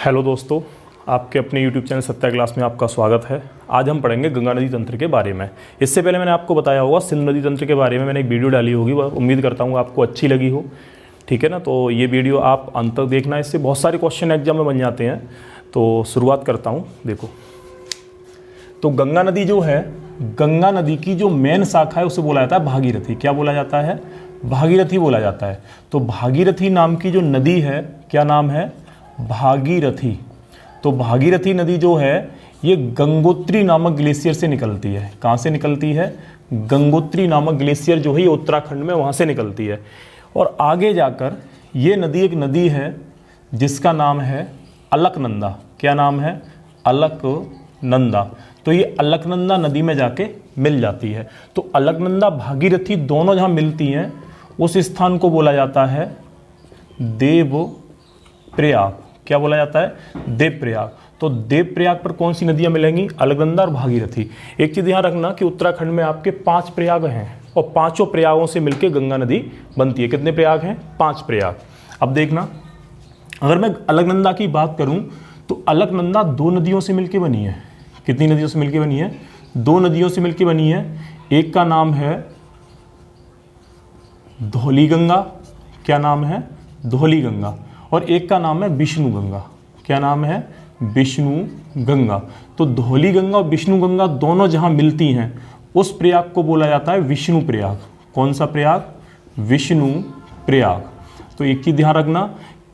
Hello दोस्तों, आपके अपने YouTube चैनल सत्या क्लास में आपका स्वागत है। आज हम पढ़ेंगे गंगा नदी तंत्र के बारे में। इससे पहले मैंने आपको बताया होगा सिंध नदी तंत्र के बारे में मैंने एक वीडियो डाली होगी, वह उम्मीद करता हूँ आपको अच्छी लगी हो। ठीक है ना, तो ये वीडियो आप अंत तक देखना, इससे बहुत सारे क्वेश्चन एग्जाम में बन जाते हैं। तो शुरुआत करता हूँ। देखो, तो गंगा नदी जो है, गंगा नदी की जो मेन शाखा है उसे बोला जाता है भागीरथी। क्या बोला जाता है? भागीरथी बोला जाता है। तो भागीरथी नाम की जो नदी है, क्या नाम है? भागीरथी। तो भागीरथी नदी जो है ये गंगोत्री नामक ग्लेशियर से निकलती है। कहाँ से निकलती है? गंगोत्री नामक ग्लेशियर जो है ये उत्तराखंड में, वहाँ से निकलती है। और आगे जाकर ये नदी एक नदी है जिसका नाम है अलकनंदा। क्या नाम है? अलकनंदा। तो ये अलकनंदा नदी में जाके मिल जाती है। तो अलकनंदा भागीरथी दोनों जहाँ मिलती हैं उस स्थान को बोला जाता है देवप्रयाग। क्या बोला जाता है? देवप्रयाग। तो देवप्रयाग पर कौन सी नदियाँ मिलेंगी? अलकनंदा और भागीरथी। एक चीज़ ध्यान रखना कि उत्तराखंड में आपके 5 प्रयाग हैं और पांचों प्रयागों से मिलकर गंगा नदी बनती है। कितने प्रयाग हैं? 5 प्रयाग। अब देखना, अगर मैं अलकनंदा की बात करूं तो अलकनंदा 2 नदियों से मिलकर बनी है। कितनी नदियों से मिलकर बनी है? 2 नदियों से मिलकर बनी है। एक का नाम है धौलीगंगा। क्या नाम है? धौलीगंगा। और एक का नाम है विष्णुगंगा। क्या नाम है? विष्णुगंगा। तो धौलीगंगा और विष्णुगंगा दोनों जहां मिलती हैं उस प्रयाग को बोला जाता है विष्णु प्रयाग। कौन सा प्रयाग? विष्णु प्रयाग। तो एक चीज ध्यान रखना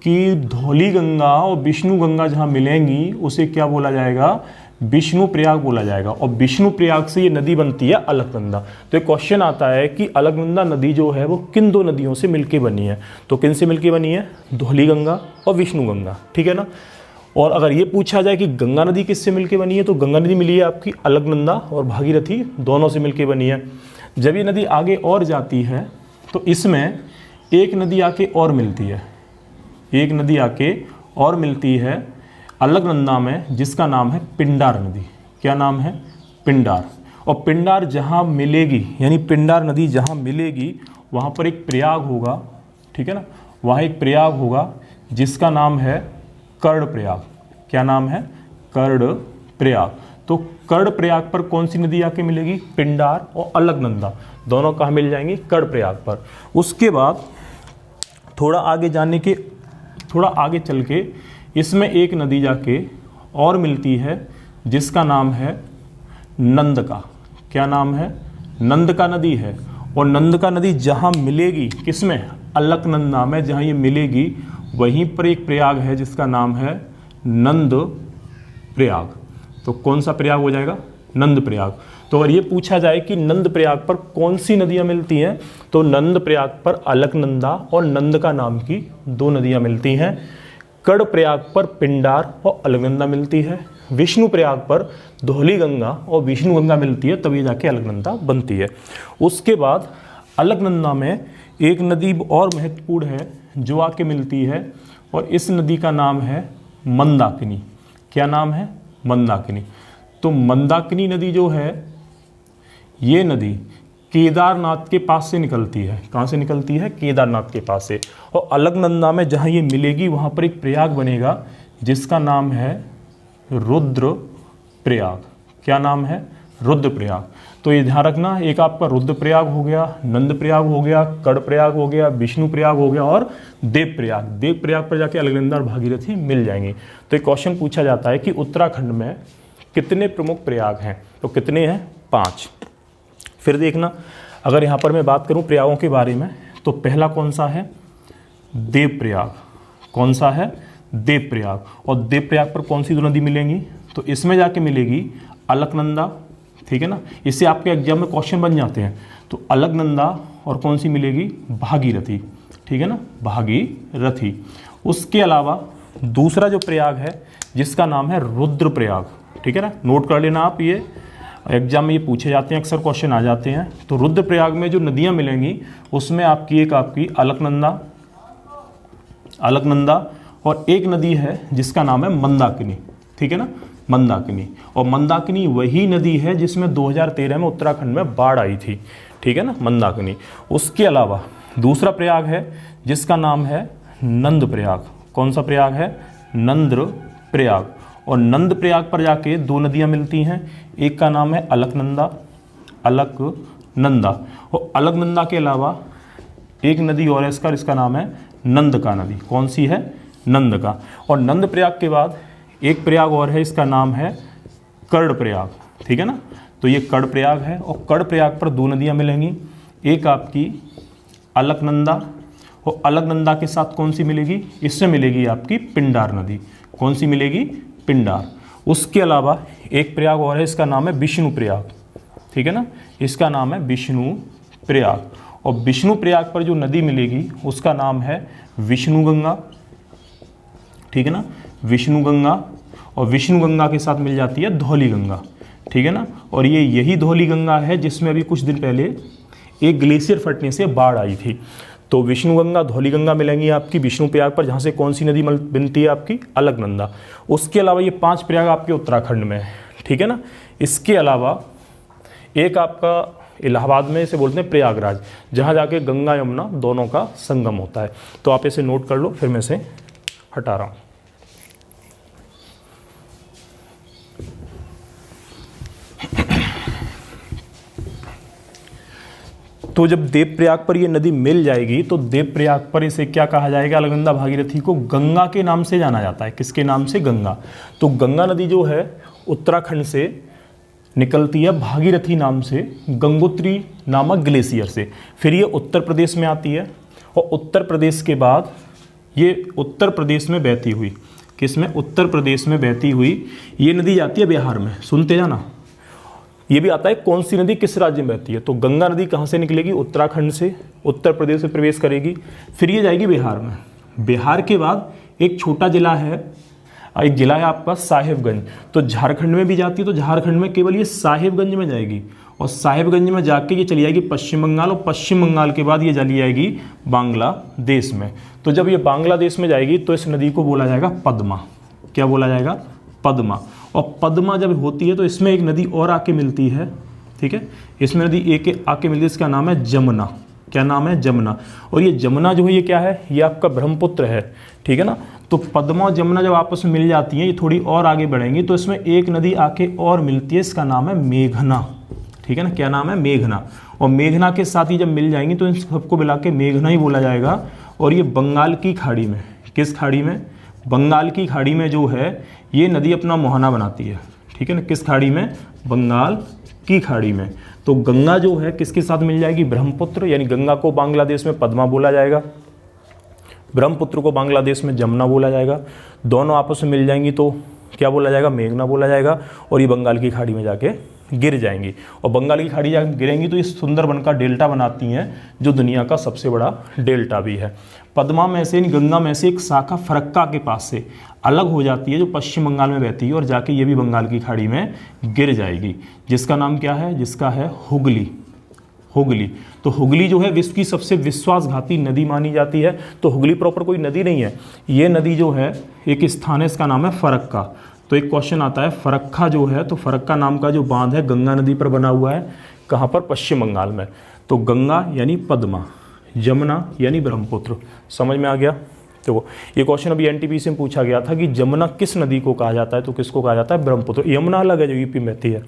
कि धौलीगंगा और विष्णुगंगा जहां मिलेंगी उसे क्या बोला जाएगा? विष्णु प्रयाग बोला जाएगा। और विष्णु प्रयाग से ये नदी बनती है अलकनंदा। तो एक क्वेश्चन आता है कि अलकनंदा नदी जो है वो किन 2 नदियों से मिलके बनी है? तो किन से मिलके बनी है? धौलीगंगा और विष्णुगंगा। ठीक है ना। और अगर ये पूछा जाए कि गंगा नदी किससे मिलके बनी है, तो गंगा नदी मिली है आपकी अलकनंदा और भागीरथी दोनों से मिलके बनी है। जब ये नदी आगे और जाती है तो इसमें एक नदी आके और मिलती है। एक नदी आके और मिलती है अलकनंदा में, जिसका नाम है पिंडार नदी। क्या नाम है? पिंडार। और पिंडार जहाँ मिलेगी, यानी पिंडार नदी जहाँ मिलेगी वहाँ पर एक प्रयाग होगा। ठीक है ना, वहाँ एक प्रयाग होगा जिसका नाम है कर्णप्रयाग। क्या नाम है? कर्णप्रयाग। तो कर्णप्रयाग पर कौन सी नदी आके मिलेगी? पिंडार और अलकनंदा दोनों कहाँ मिल जाएंगी? कर्णप्रयाग पर। उसके बाद थोड़ा आगे चल के इसमें एक नदी जाके और मिलती है जिसका नाम है नंदका। क्या नाम है? नंदका नदी है। और नंदका नदी जहाँ मिलेगी, किसमें? अलकनंदा में जहाँ ये मिलेगी वहीं पर एक प्रयाग है जिसका नाम है नंद प्रयाग। तो कौन सा प्रयाग हो जाएगा? नंद प्रयाग। तो अगर ये पूछा जाए कि नंद प्रयाग पर कौन सी नदियाँ मिलती हैं, तो नंद प्रयाग पर अलकनंदा और नंदका नाम की 2 नदियाँ मिलती हैं। कर्णप्रयाग पर पिंडार और अलकनंदा मिलती है। विष्णु प्रयाग पर धौलीगंगा और विष्णुगंगा मिलती है, तब ये जाके अलकनंदा बनती है। उसके बाद अलकनंदा में एक नदी और महत्वपूर्ण है जो आके मिलती है, और इस नदी का नाम है मंदाकिनी। क्या नाम है? मंदाकिनी। तो मंदाकिनी नदी जो है ये नदी केदारनाथ के पास से निकलती है। कहाँ से निकलती है? केदारनाथ के पास से। और अलकनंदा में जहाँ ये मिलेगी वहाँ पर एक प्रयाग बनेगा जिसका नाम है रुद्रप्रयाग। क्या नाम है? रुद्रप्रयाग। तो ये ध्यान रखना, एक आपका रुद्रप्रयाग हो गया, नंदप्रयाग हो गया, कर्णप्रयाग हो गया, विष्णुप्रयाग हो गया और देवप्रयाग। देवप्रयाग पर जाके अलकनंदा और भागीरथी मिल जाएंगी। तो एक क्वेश्चन पूछा जाता है कि उत्तराखंड में कितने प्रमुख प्रयाग हैं? तो कितने हैं? 5। फिर देखना, अगर यहाँ पर मैं बात करूँ प्रयागों के बारे में, तो पहला कौन सा है? देवप्रयाग। कौन सा है? देवप्रयाग। और देवप्रयाग पर कौन सी 2 नदी मिलेंगी? तो इसमें जाके मिलेगी अलकनंदा। ठीक है ना, इससे आपके एग्जाम में क्वेश्चन बन जाते हैं। तो अलकनंदा और कौन सी मिलेगी? भागीरथी। ठीक है ना, भागीरथी। उसके अलावा दूसरा जो प्रयाग है जिसका नाम है रुद्रप्रयाग। ठीक है ना, नोट कर लेना आप, ये एग्जाम में ये पूछे जाते हैं, अक्सर क्वेश्चन आ जाते हैं। तो रुद्रप्रयाग में जो नदियाँ मिलेंगी उसमें आपकी अलकनंदा और एक नदी है जिसका नाम है मंदाकिनी। ठीक है ना, मंदाकिनी। और मंदाकिनी वही नदी है जिसमें 2013 में उत्तराखंड में बाढ़ आई थी। ठीक है ना, मंदाकिनी। उसके अलावा दूसरा प्रयाग है जिसका नाम है नंद प्रयाग। कौन सा प्रयाग है? नंद प्रयाग। और नंद प्रयाग पर जाके दो नदियां मिलती हैं, एक का नाम है अलकनंदा, अलकनंदा, और अलकनंदा के अलावा एक नदी और है इसका नाम है नंद का नदी। कौन सी है? नंद का। और नंद प्रयाग के बाद एक प्रयाग और है, इसका नाम है कर्ण प्रयाग, ठीक है ना। तो ये कर्ण प्रयाग है, और कर्ण प्रयाग पर दो नदियां मिलेंगी, एक आपकी अलकनंदा, और अलकनंदा के साथ कौन सी मिलेगी? इससे मिलेगी आपकी पिंडार नदी। कौन सी मिलेगी? पिंडार। उसके अलावा एक प्रयाग और है, इसका नाम है विष्णु प्रयाग, ठीक है ना, इसका नाम है विष्णु प्रयाग। और विष्णु प्रयाग पर जो नदी मिलेगी उसका नाम है विष्णु गंगा, ठीक है ना, विष्णु गंगा। और विष्णु गंगा के साथ मिल जाती है धौली गंगा, ठीक है ना। और ये यही धौली गंगा है जिसमें अभी कुछ दिन पहले एक ग्लेशियर फटने से बाढ़ आई थी। तो विष्णु गंगा, धौली गंगा मिलेंगी आपकी विष्णु प्रयाग पर, जहाँ से कौन सी नदी बनती है आपकी? अलकनंदा। उसके अलावा ये 5 प्रयाग आपके उत्तराखंड में है, ठीक है ना। इसके अलावा एक आपका इलाहाबाद में इसे बोलते हैं प्रयागराज, जहाँ जाके गंगा यमुना दोनों का संगम होता है। तो आप इसे नोट कर लो, फिर मैं इसे हटा रहा हूँ। तो जब देवप्रयाग पर ये नदी मिल जाएगी तो देवप्रयाग पर इसे क्या कहा जाएगा? अलकनंदा भागीरथी को गंगा के नाम से जाना जाता है। किसके नाम से? गंगा। तो गंगा नदी जो है उत्तराखंड से निकलती है भागीरथी नाम से, गंगोत्री नामक ग्लेशियर से। फिर ये उत्तर प्रदेश में आती है, और उत्तर प्रदेश के बाद ये उत्तर प्रदेश में बहती हुई, किसमें? उत्तर प्रदेश में बहती हुई ये नदी जाती है बिहार में। सुनते जाना, ये भी आता है कौन सी नदी किस राज्य में बहती है। तो गंगा नदी कहाँ से निकलेगी? उत्तराखंड से, उत्तर प्रदेश में प्रवेश करेगी, फिर ये जाएगी बिहार में। बिहार के बाद एक छोटा जिला है, एक जिला है आपका साहिबगंज। तो झारखंड में भी जाती है, तो झारखंड में केवल ये साहिबगंज में जाएगी, और साहिबगंज में जाके ये चली जाएगी पश्चिम बंगाल, और पश्चिम बंगाल के बाद ये चली जाएगी बांग्लादेश में। तो जब ये बांग्लादेश में जाएगी तो इस नदी को बोला जाएगा पद्मा। क्या बोला जाएगा? पद्मा। और पद्मा जब होती है तो इसमें एक नदी और आके मिलती है, ठीक है, इसमें नदी एक आके मिलती है, इसका नाम है जमुना। क्या नाम है? जमुना। और ये जमुना जो है ये क्या है? ये आपका ब्रह्मपुत्र है, ठीक है ना। तो पद्मा और जमुना जब आपस में मिल जाती हैं, ये थोड़ी और आगे बढ़ेंगी तो इसमें एक नदी आके और मिलती है, इसका नाम है मेघना, ठीक है ना। क्या नाम है? मेघना। और मेघना के साथ ही जब मिल जाएंगी तो इन सबको मिला के मेघना ही बोला जाएगा। और ये बंगाल की खाड़ी में, किस खाड़ी में? बंगाल की खाड़ी में जो है ये नदी अपना मुहाना बनाती है, ठीक है ना। किस खाड़ी में? बंगाल की खाड़ी में। तो गंगा जो है किसके साथ मिल जाएगी? ब्रह्मपुत्र, यानी गंगा को बांग्लादेश में पद्मा बोला जाएगा, ब्रह्मपुत्र को बांग्लादेश में जमुना बोला जाएगा। दोनों आपस में मिल जाएंगी तो क्या बोला जाएगा? मेघना बोला जाएगा। और ये बंगाल की खाड़ी में जाके गिर जाएंगी, और बंगाल की खाड़ी जाकर गिरेंगी तो ये सुंदरबन का डेल्टा बनाती हैं, जो दुनिया का सबसे बड़ा डेल्टा भी है। पद्मा में से, गंगा में से एक शाखा फरक्का के पास से अलग हो जाती है, जो पश्चिम बंगाल में बहती है, और जाके ये भी बंगाल की खाड़ी में गिर जाएगी, जिसका नाम क्या है? जिसका है हुगली। हुगली। तो हुगली जो है विश्व की सबसे विश्वासघाती नदी मानी जाती है। तो हुगली प्रॉपर कोई नदी नहीं है, ये नदी जो है एक स्थान है, इसका नाम है फरक्का। तो एक क्वेश्चन आता है, फरक्का जो है, तो फरक्का नाम का जो बांध है गंगा नदी पर बना हुआ है, कहाँ पर? पश्चिम बंगाल में। तो गंगा यानी पद्मा, जमुना यानी ब्रह्मपुत्र। समझ में आ गया? तो ये क्वेश्चन अभी एनटीपीसी में पूछा गया था कि जमुना किस नदी को कहा जाता है, तो किसको कहा जाता है? ब्रह्मपुत्र। यमुना अलग है जो यूपी में बहती है,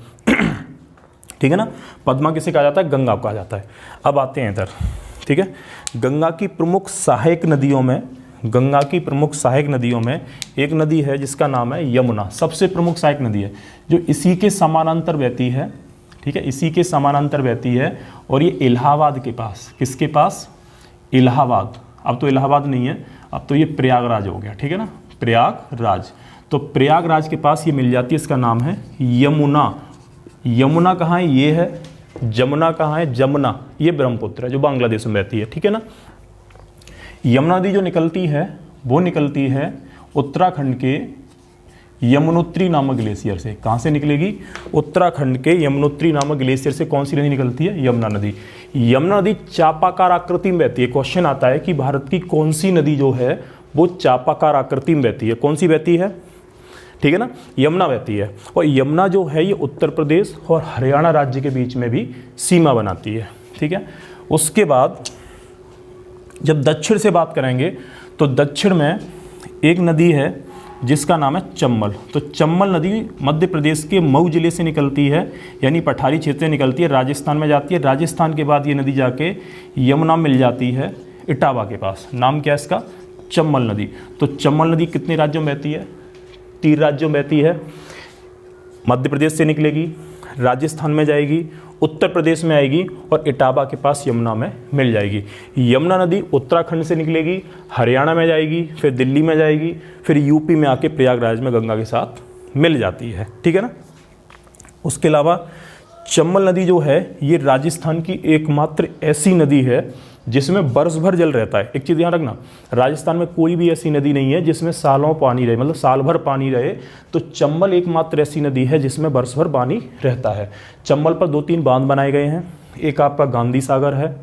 ठीक है ना। पद्मा किसे कहा जाता है? गंगा को कहा जाता है। अब आते हैं इधर, ठीक है। गंगा की प्रमुख सहायक नदियों में, गंगा की प्रमुख सहायक नदियों में एक नदी है जिसका नाम है यमुना। सबसे प्रमुख सहायक नदी है, जो इसी के समानांतर बहती है, ठीक है, इसी के समानांतर बहती है। और ये इलाहाबाद के पास, किसके पास? इलाहाबाद। अब तो इलाहाबाद नहीं है, अब तो ये प्रयागराज हो गया, ठीक है ना, प्रयागराज। तो प्रयागराज के पास ये मिल जाती है, इसका नाम है यमुना। यमुना कहाँ है? ये है। जमुना कहाँ है? जमुना ये ब्रह्मपुत्र है जो बांग्लादेश में बहती है, ठीक है ना। यमुना नदी जो निकलती है वो निकलती है उत्तराखंड के यमुनोत्री नामक ग्लेशियर से। कहाँ से निकलेगी? उत्तराखंड के यमुनोत्री नामक ग्लेशियर से। कौन सी नदी निकलती है? यमुना नदी। यमुना नदी चापाकार आकृति में बहती है। क्वेश्चन आता है कि भारत की कौन सी नदी जो है वो चापाकार आकृति में बहती है? कौन सी बहती है? ठीक है ना, यमुना बहती है। और यमुना जो है ये उत्तर प्रदेश और हरियाणा राज्य के बीच में भी सीमा बनाती है, ठीक है। उसके बाद जब दक्षिण से बात करेंगे तो दक्षिण में एक नदी है जिसका नाम है चम्बल। तो चम्बल नदी मध्य प्रदेश के मऊ जिले से निकलती है, यानी पठारी क्षेत्र से निकलती है, राजस्थान में जाती है। राजस्थान के बाद ये नदी जाके यमुना मिल जाती है इटावा के पास। नाम क्या है इसका? चम्बल नदी। तो चम्बल नदी कितने राज्यों में बहती है? 3 राज्यों में बहती है। मध्य प्रदेश से निकलेगी, राजस्थान में जाएगी, उत्तर प्रदेश में आएगी और इटावा के पास यमुना में मिल जाएगी। यमुना नदी उत्तराखंड से निकलेगी, हरियाणा में जाएगी, फिर दिल्ली में जाएगी, फिर यूपी में आके प्रयागराज में गंगा के साथ मिल जाती है। ठीक है ना। उसके अलावा चम्बल नदी जो है ये राजस्थान की एकमात्र ऐसी नदी है जिसमें वर्ष भर जल रहता है। एक चीज़ ध्यान रखना, राजस्थान में कोई भी ऐसी नदी नहीं है जिसमें सालों पानी रहे, मतलब साल भर पानी रहे। तो चम्बल एकमात्र ऐसी नदी है जिसमें वर्ष भर पानी रहता है। चम्बल पर 2-3 बांध बनाए गए हैं। एक आपका गांधी सागर है,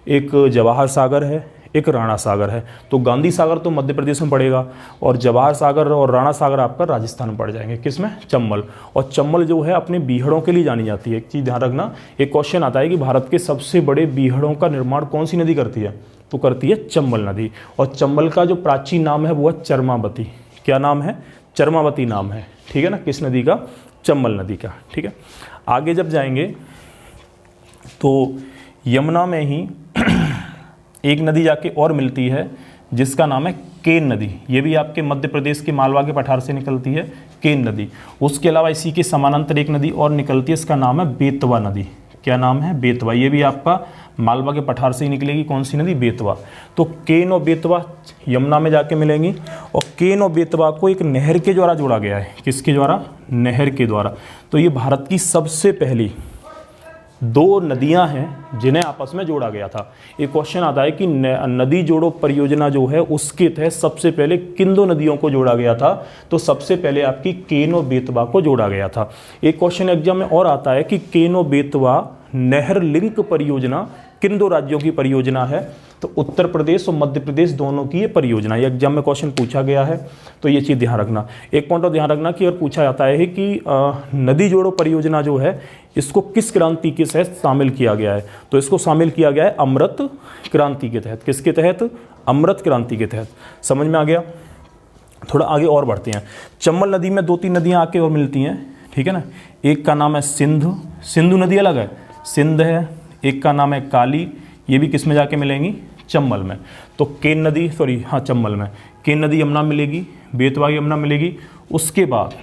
एक जवाहर सागर है, एक राणा सागर है। तो गांधी सागर तो मध्य प्रदेश में पड़ेगा और जवाहर सागर और राणा सागर आपका राजस्थान में पड़ जाएंगे। किसमें? चम्बल। और चम्बल जो है अपने बीहड़ों के लिए जानी जाती है। एक चीज़ ध्यान रखना, एक क्वेश्चन आता है कि भारत के सबसे बड़े बीहड़ों का निर्माण कौन सी नदी करती है? तो करती है चम्बल नदी। और चम्बल का जो प्राचीन नाम है वो है चरमावती। क्या नाम है? चरमावती नाम है। ठीक है ना। किस नदी का? चम्बल नदी का। ठीक है। आगे जब जाएंगे तो यमुना में ही एक नदी जाके और मिलती है जिसका नाम है केन नदी। ये भी आपके मध्य प्रदेश के मालवा के पठार से निकलती है, केन नदी। उसके अलावा इसी के समानांतर एक नदी और निकलती है, इसका नाम है बेतवा नदी। क्या नाम है? बेतवा। ये भी आपका मालवा के पठार से ही निकलेगी। कौन सी नदी? बेतवा। तो केन और बेतवा यमुना में जाके मिलेंगी और केन और बेतवा को एक नहर के द्वारा जोड़ा गया है। किसके द्वारा? नहर के द्वारा। तो ये भारत की सबसे पहली 2 नदियां हैं जिन्हें आपस में जोड़ा गया था। एक क्वेश्चन आता है कि नदी जोड़ो परियोजना जो है उसके तहत सबसे पहले किन 2 नदियों को जोड़ा गया था? तो सबसे पहले आपकी केन और बेतवा को जोड़ा गया था। एक क्वेश्चन एग्जाम में और आता है कि केन और बेतवा नहर लिंक परियोजना किन 2 राज्यों की परियोजना है? तो उत्तर प्रदेश और मध्य प्रदेश दोनों की ये परियोजना, ये एग्जाम में क्वेश्चन पूछा गया है। तो ये चीज़ ध्यान रखना। एक पॉइंट और ध्यान रखना कि अगर पूछा जाता है कि नदी जोड़ो परियोजना जो है इसको किस क्रांति के तहत शामिल किया गया है? तो इसको शामिल किया गया है अमृत क्रांति के तहत। किसके तहत? अमृत क्रांति के तहत। समझ में आ गया? थोड़ा आगे और बढ़ते हैं। चम्बल नदी में 2-3 नदियाँ आके और मिलती हैं। ठीक है ना। एक का नाम है सिंधु, सिंधु नदी अलग है, सिंध है। एक का नाम है काली, ये भी किस में जाके मिलेंगी? चम्बल में। तो केन नदी, चम्बल में। केन नदी यमुना मिलेगी, बेतवा यमुना मिलेगी। उसके बाद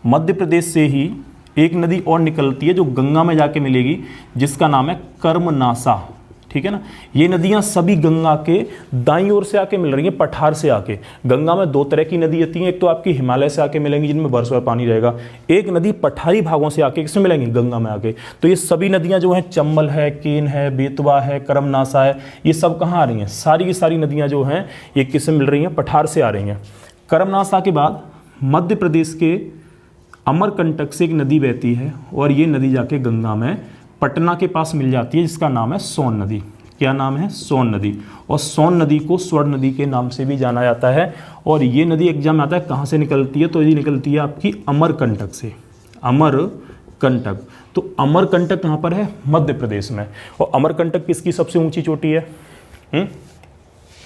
मध्य प्रदेश से ही एक नदी और निकलती है जो गंगा में जाके मिलेगी, जिसका नाम है कर्मनासा। ठीक है ना। ये नदियां सभी गंगा के दाईं ओर से आके मिल रही हैं, पठार से आके। गंगा में 2 तरह की नदी आती हैं, एक तो आपकी हिमालय से आके मिलेंगी जिनमें वर्ष भर पानी रहेगा, एक नदी पठारी भागों से आके किसमें मिलेंगी? गंगा में आके। तो ये सभी नदियां जो हैं, चम्बल है, केन है, बेतवा है, कर्मनासा है, ये सब कहाँ आ रही हैं? सारी की सारी नदियां जो हैं ये किससे मिल रही हैं? पठार से आ रही हैं। कर्मनासा के बाद मध्य प्रदेश के अमरकंटक से एक नदी बहती है और ये नदी जाके गंगा में पटना के पास मिल जाती है, जिसका नाम है सोन नदी। क्या नाम है? सोन नदी। और सोन नदी को स्वर्ण नदी के नाम से भी जाना जाता है। और ये नदी एग्जाम में आता है कहाँ से निकलती है? तो ये निकलती है आपकी अमरकंटक से। अमरकंटक। तो अमरकंटक कहाँ पर है? मध्य प्रदेश में। और अमरकंटक किसकी सबसे ऊंची चोटी है?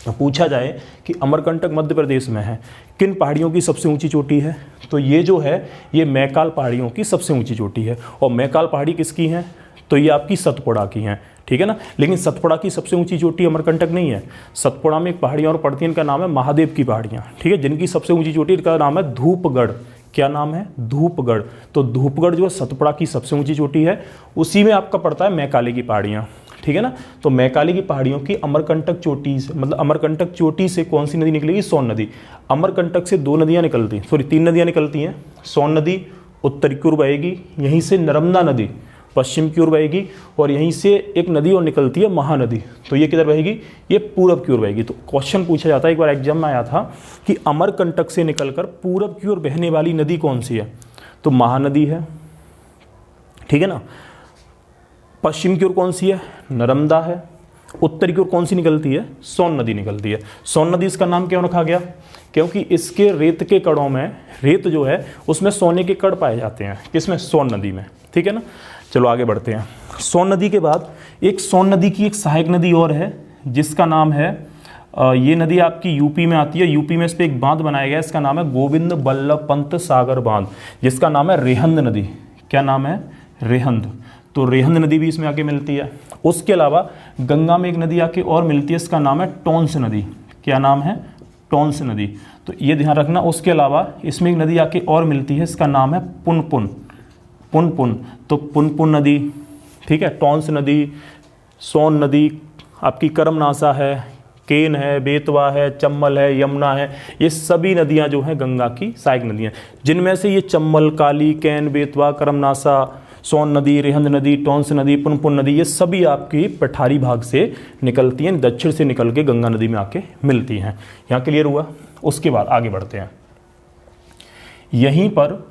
पूछा जाए कि अमरकंटक मध्य प्रदेश में है, किन पहाड़ियों की सबसे ऊंची चोटी है? तो ये जो है ये मैकाल पहाड़ियों की सबसे ऊंची चोटी है। और मैकाल पहाड़ी किसकी है? तो ये आपकी सतपुड़ा की हैं। ठीक है ना। लेकिन सतपुड़ा की सबसे ऊंची चोटी अमरकंटक नहीं है। सतपुड़ा में एक पहाड़ियाँ और पड़ती हैं, इनका नाम है महादेव की पहाड़ियाँ। ठीक है। जिनकी सबसे ऊंची चोटी का नाम है धूपगढ़। क्या नाम है? धूपगढ़। तो धूपगढ़ जो है सतपुड़ा की सबसे ऊंची चोटी है, उसी में आपका पड़ता है मैकाली की पहाड़ियाँ। ठीक है ना। तो मैकाली की पहाड़ियों की अमरकंटक चोटी से, मतलब अमरकंटक चोटी से कौन सी नदी निकलेगी? सोन नदी। अमरकंटक से 2 नदियाँ निकलती, 3 नदियाँ निकलती हैं। सोन नदी उत्तर की ओर बहेगी, यहीं से नर्मदा नदी पश्चिम की ओर बहेगी और यहीं से एक नदी और निकलती है महानदी। तो ये किधर बहेगी? ये पूरब की ओर बहेगी। तो क्वेश्चन पूछा जाता है, एक बार एग्जाम में आया था कि अमरकंटक से निकलकर पूरब की ओर बहने वाली नदी कौन सी है? तो महानदी है। ठीक है ना। पश्चिम की ओर कौन सी है? नर्मदा है। उत्तर की ओर कौन सी निकलती है? सोन नदी निकलती है। सोन नदी इसका नाम क्यों रखा गया? क्योंकि इसके रेत के कणों में, रेत जो है उसमें सोने के कण पाए जाते हैं। किसमें? सोन नदी में। ठीक है ना। चलो आगे बढ़ते हैं। सोन नदी के बाद एक सोन नदी की एक सहायक नदी और है जिसका नाम है ये नदी आपकी यूपी में आती है। यूपी में इस पर एक बांध बनाया गया है, इसका नाम है गोविंद बल्लभ पंत सागर बांध, जिसका नाम है रेहंद नदी। क्या नाम है? रेहंद। तो रेहंद नदी भी इसमें आके मिलती है। उसके अलावा गंगा में एक नदी आके और मिलती है, इसका नाम है टोंस नदी। क्या नाम है? टोंस नदी। तो ये ध्यान रखना। उसके अलावा इसमें एक नदी आके और मिलती है, इसका नाम है पुनपुन। पुनपुन, तो पुनपुन नदी, ठीक है। टोंस नदी, सोन नदी, आपकी करमनासा है, केन है, बेतवा है, चम्बल है, यमुना है, ये सभी नदियां जो हैं गंगा की सहायक नदियां, जिनमें से ये चम्बल, काली, कैन, बेतवा, करमनासा, सोन नदी, रेहंद नदी, टोंस नदी, पुनपुन नदी, ये सभी आपकी पठारी भाग से निकलती हैं, दक्षिण से निकल के गंगा नदी में आके मिलती हैं। यहाँ क्लियर हुआ? उसके बाद आगे बढ़ते हैं। यहीं पर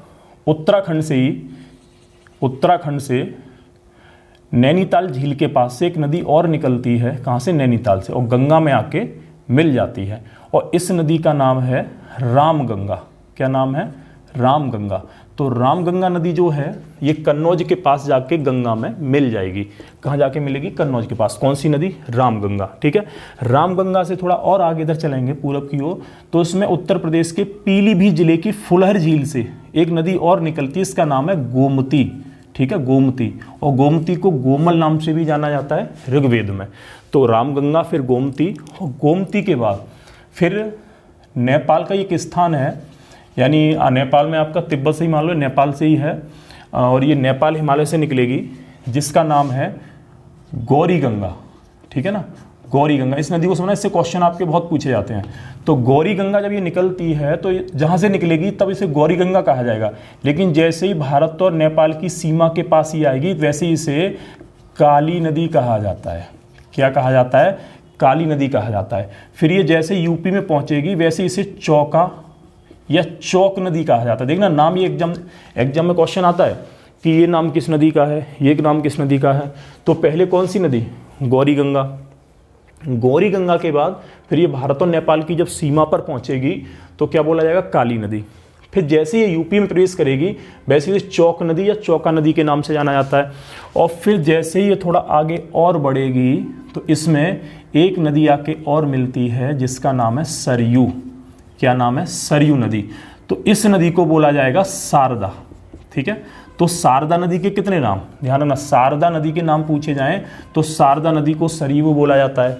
उत्तराखंड से नैनीताल झील के पास से एक नदी और निकलती है। कहाँ से? नैनीताल से, और गंगा में आके मिल जाती है। और इस नदी का नाम है रामगंगा। क्या नाम है? रामगंगा। तो रामगंगा नदी जो है ये कन्नौज के पास जाके गंगा में मिल जाएगी। कहाँ जाके मिलेगी? कन्नौज के पास। कौन सी नदी? रामगंगा। ठीक है। रामगंगा से थोड़ा और आगे इधर चलेंगे पूरब की ओर, तो इसमें उत्तर प्रदेश के पीलीभीत जिले की फुलहर झील से एक नदी और निकलती है, इसका नाम है गोमती। ठीक है, गोमती। और गोमती को गोमल नाम से भी जाना जाता है ऋग्वेद में। तो रामगंगा, फिर गोमती, और गोमती के बाद फिर नेपाल का एक स्थान है, यानी नेपाल में आपका तिब्बत से ही मान लो, नेपाल से ही है, और ये नेपाल हिमालय से निकलेगी, जिसका नाम है गौरी गंगा। ठीक है ना, गौरी गंगा। इस नदी को समझना, इससे क्वेश्चन आपके बहुत पूछे जाते हैं। तो गौरी गंगा जब ये निकलती है तो जहाँ से निकलेगी तब इसे गौरी गंगा कहा जाएगा, लेकिन जैसे ही भारत और नेपाल की सीमा के पास ही आएगी वैसे ही इसे काली नदी कहा जाता है। क्या कहा जाता है? काली नदी कहा जाता है। फिर ये जैसे यूपी में पहुँचेगी वैसे इसे चौका या चौक नदी कहा जाता है। देखना नाम, ये एग्जाम में क्वेश्चन आता है कि ये नाम किस नदी का है, ये नाम किस नदी का है। तो पहले कौन सी नदी? गौरी गंगा। गौरी गंगा के बाद फिर ये भारत और नेपाल की जब सीमा पर पहुंचेगी तो क्या बोला जाएगा? काली नदी। फिर जैसे ये यूपी में प्रवेश करेगी वैसे इसे चौक नदी या चौका नदी के नाम से जाना जाता है। और फिर जैसे ही ये थोड़ा आगे और बढ़ेगी तो इसमें एक नदी आके और मिलती है, जिसका नाम है सरयू। क्या नाम है? सरयू नदी। तो इस नदी को बोला जाएगा शारदा। ठीक है। तो शारदा नदी के कितने नाम? ध्यान रखना, शारदा नदी के नाम पूछे जाएं तो शारदा नदी को सरयू बोला जाता है,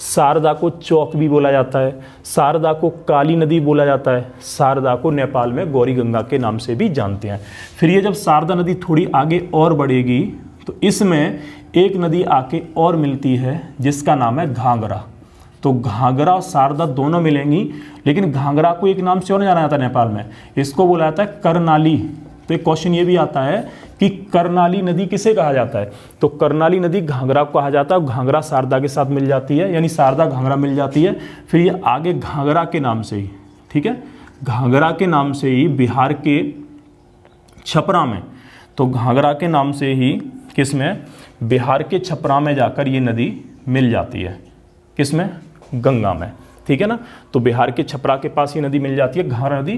शारदा को चौक भी बोला जाता है, शारदा को काली नदी बोला जाता है, शारदा को नेपाल में गौरी गंगा के नाम से भी जानते हैं। फिर ये जब शारदा नदी थोड़ी आगे और बढ़ेगी तो इसमें एक नदी आके और मिलती है, जिसका नाम है घाघरा। तो घाघरा और शारदा दोनों मिलेंगी, लेकिन घाघरा को एक नाम से और जाना जाता है नेपाल में, इसको बोला जाता है करनाली। तो एक क्वेश्चन ये भी आता है कि करनाली नदी किसे कहा जाता है? तो करनाली नदी घाघरा को कहा जाता है। घाघरा शारदा के साथ मिल जाती है, यानी शारदा घाघरा मिल जाती है। फिर ये आगे घाघरा के नाम से ही, ठीक है, घाघरा के नाम से ही बिहार के छपरा में, तो घाघरा के नाम से ही किसमें? बिहार के छपरा में जाकर ये नदी मिल जाती है। किसमें? गंगा में। ठीक है ना। तो बिहार के छपरा के पास ये नदी मिल जाती है। घाघरा नदी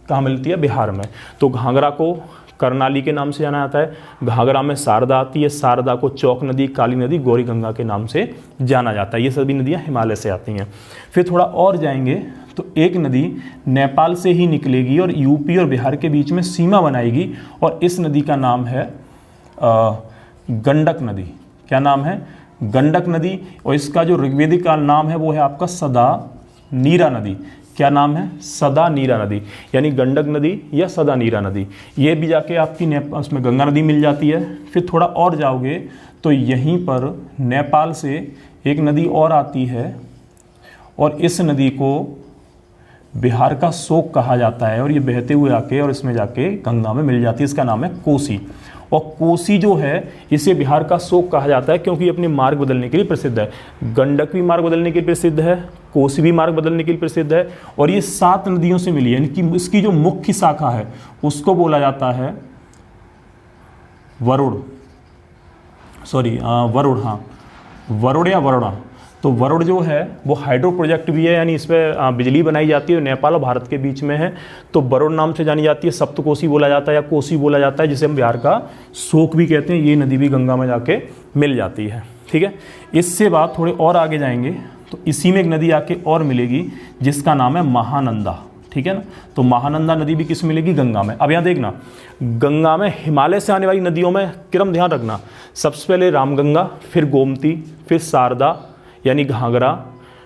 कहाँ मिलती है? बिहार में। तो घाघरा को करनाली के नाम से जाना जाता है, घाघरा में शारदा आती है, शारदा को चौक नदी, काली नदी, गौरी गंगा के नाम से जाना जाता है। ये सभी नदियाँ हिमालय से आती हैं। फिर थोड़ा और जाएंगे तो एक नदी नेपाल से ही निकलेगी और यूपी और बिहार के बीच में सीमा बनाएगी, और इस नदी का नाम है गंडक नदी। क्या नाम है? गंडक नदी। और इसका जो ऋग्वेदिक नाम है वो है आपका सदा नीरा नदी। क्या नाम है? सदा नीरा नदी, यानी गंडक नदी या सदा नीरा नदी। ये भी जाके आपकी उसमें गंगा नदी मिल जाती है। फिर थोड़ा और जाओगे तो यहीं पर नेपाल से एक नदी और आती है, और इस नदी को बिहार का शोक कहा जाता है, और ये बहते हुए आके और इसमें जाके गंगा में मिल जाती है। इसका नाम है कोसी। और कोसी जो है इसे बिहार का शोक कहा जाता है क्योंकि अपने मार्ग बदलने के लिए प्रसिद्ध है। गंडक भी मार्ग बदलने के लिए प्रसिद्ध है, कोसी भी मार्ग बदलने के लिए प्रसिद्ध है, और ये 7 नदियों से मिली है। यानी कि इसकी जो मुख्य शाखा है उसको बोला जाता है वरुण, वरुण या वरुणा। तो वरुण जो है वो हाइड्रो प्रोजेक्ट भी है, यानी इस पर बिजली बनाई जाती है, नेपाल और भारत के बीच में है। तो वरुण नाम से जानी जाती है, सप्तकोसी बोला जाता है या कोसी बोला जाता है, जिसे हम बिहार का शोक भी कहते हैं। ये नदी भी गंगा में जाके मिल जाती है। ठीक है। इससे बाद थोड़े और आगे जाएंगे तो इसी में एक नदी आके और मिलेगी जिसका नाम है महानंदा, ठीक है ना। तो महानंदा नदी भी किस में मिलेगी, गंगा में। अब यहाँ देखना, गंगा में हिमालय से आने वाली नदियों में क्रम ध्यान रखना, सबसे पहले रामगंगा, फिर गोमती, फिर शारदा यानी घाघरा,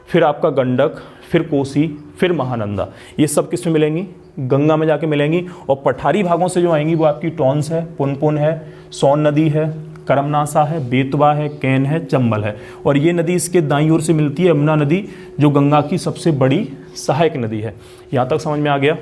फिर आपका गंडक, फिर कोसी, फिर महानंदा। ये सब किस में मिलेंगी, गंगा में जाके मिलेंगी। और पठारी भागों से जो आएंगी वो आपकी टॉन्स है, पुनपुन है, सोन नदी है, करमनासा है, बेतवा है, कैन है, चंबल है। और ये नदी इसके दाईं ओर से मिलती है यमुना नदी, जो गंगा की सबसे बड़ी सहायक नदी है। यहाँ तक समझ में आ गया।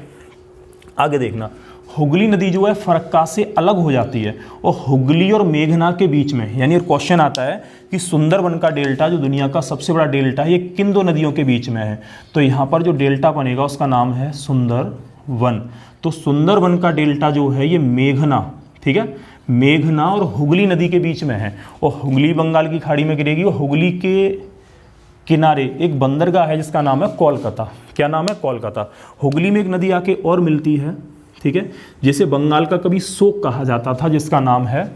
आगे देखना, हुगली नदी जो है फरक्का से अलग हो जाती है और हुगली और मेघना के बीच में, यानी क्वेश्चन आता है कि सुंदरबन का डेल्टा जो दुनिया का सबसे बड़ा डेल्टा है ये किन दो नदियों के बीच में है। तो यहाँ पर जो डेल्टा बनेगा उसका नाम है सुंदरवन। तो सुंदरबन का डेल्टा जो है ये मेघना, ठीक है, मेघना और हुगली नदी के बीच में है। और हुगली बंगाल की खाड़ी में गिरेगी और हुगली के किनारे एक बंदरगाह है जिसका नाम है कोलकाता। क्या नाम है, कोलकाता। हुगली में एक नदी आके और मिलती है, ठीक है, जिसे बंगाल का कभी शोक कहा जाता था, जिसका नाम है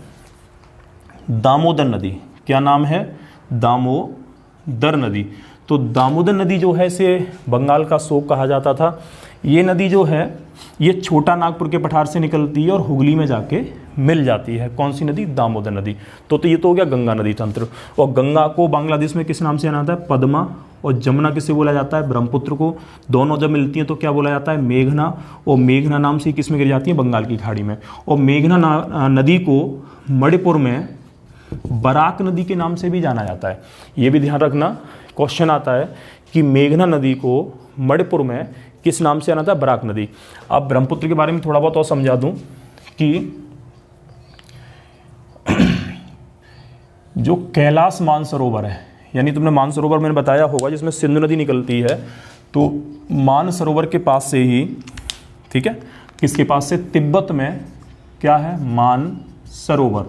दामोदर नदी। क्या नाम है, दामोदर नदी। तो दामोदर नदी जो है इसे बंगाल का शोक कहा जाता था। ये नदी जो है ये छोटा नागपुर के पठार से निकलती है और हुगली में जाके मिल जाती है। कौन सी नदी, दामोदर नदी। तो ये तो हो गया गंगा नदी तंत्र। और गंगा को बांग्लादेश में किस नाम से जाना जाता है, पद्मा। और जमुना किसे बोला जाता है, ब्रह्मपुत्र को। दोनों जब मिलती हैं तो क्या बोला जाता है, मेघना। और मेघना नाम से किस में गिर जाती है, बंगाल की खाड़ी में। और मेघना नदी को मणिपुर में बराक नदी के नाम से भी जाना जाता है। ये भी ध्यान रखना, क्वेश्चन आता है कि मेघना नदी को मणिपुर में किस नाम से जाना था, बराक नदी। अब ब्रह्मपुत्र के बारे में थोड़ा बहुत और समझा दूं कि जो कैलाश मानसरोवर है, यानी तुमने मानसरोवर मैंने बताया होगा जिसमें सिंधु नदी निकलती है, तो मानसरोवर के पास से ही, ठीक है, किसके पास से, तिब्बत में क्या है, मानसरोवर।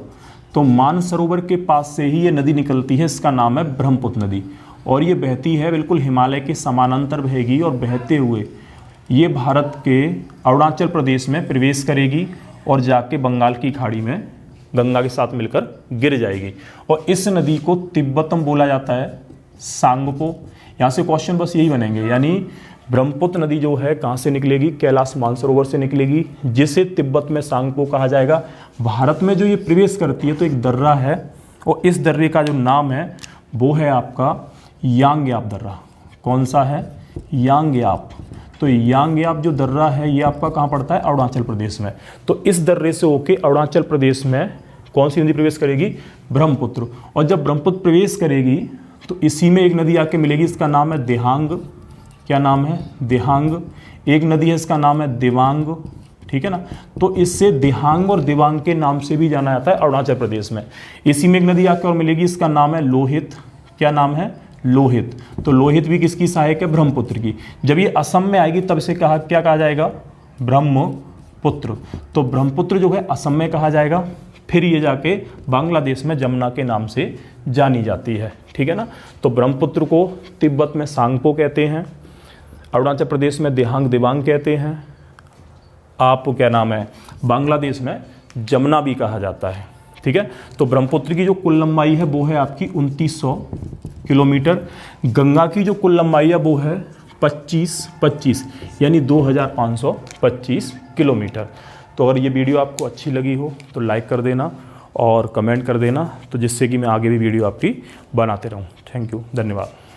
तो मानसरोवर के पास से ही ये नदी निकलती है, इसका नाम है ब्रह्मपुत्र नदी। और ये बहती है बिल्कुल हिमालय के समानांतर बहेगी और बहते हुए ये भारत के अरुणाचल प्रदेश में प्रवेश करेगी और जाके बंगाल की खाड़ी में गंगा के साथ मिलकर गिर जाएगी। और इस नदी को तिब्बतम बोला जाता है, सांगपो। यहाँ से क्वेश्चन बस यही बनेंगे, यानी ब्रह्मपुत्र नदी जो है कहाँ से निकलेगी, कैलाश मानसरोवर से निकलेगी, जिसे तिब्बत में सांगपो कहा जाएगा। भारत में जो ये प्रवेश करती है तो एक दर्रा है और इस दर्रे का जो नाम है वो है आपका यांग्याप दर्रा। कौन सा है, यांग्याप। तो यांग्याप जो दर्रा है ये आपका कहाँ पड़ता है, अरुणाचल प्रदेश में। तो इस दर्रे से होके अरुणाचल प्रदेश में कौन सी नदी प्रवेश करेगी, ब्रह्मपुत्र। और जब ब्रह्मपुत्र प्रवेश करेगी तो इसी में एक नदी आके मिलेगी, इसका नाम है देहांग। क्या नाम है, देहांग। एक नदी है इसका नाम है देवांग, ठीक है ना। तो इससे देहांग और देवांग के नाम से भी जाना जाता है अरुणाचल प्रदेश में। इसी में एक नदी आके और मिलेगी, इसका नाम है लोहित। क्या नाम है, लोहित। तो लोहित भी किसकी सहायक है, ब्रह्मपुत्र की। जब ये असम में आएगी तब इसे कहा, क्या कहा जाएगा, ब्रह्मपुत्र। तो ब्रह्मपुत्र जो है असम में कहा जाएगा, फिर ये जाके बांग्लादेश में जमुना के नाम से जानी जाती है, ठीक है ना। तो ब्रह्मपुत्र को तिब्बत में सांगपो कहते हैं, अरुणाचल प्रदेश में देहांग देवांग कहते हैं, आप क्या नाम है, बांग्लादेश में जमुना भी कहा जाता है, ठीक है। तो ब्रह्मपुत्र की जो कुल लंबाई है वो है आपकी 2900 किलोमीटर। गंगा की जो कुल लंबाई है वो है 25 यानी 2525 किलोमीटर। तो अगर ये वीडियो आपको अच्छी लगी हो तो लाइक कर देना और कमेंट कर देना, तो जिससे कि मैं आगे भी वीडियो आपकी बनाते रहूँ। थैंक यू, धन्यवाद।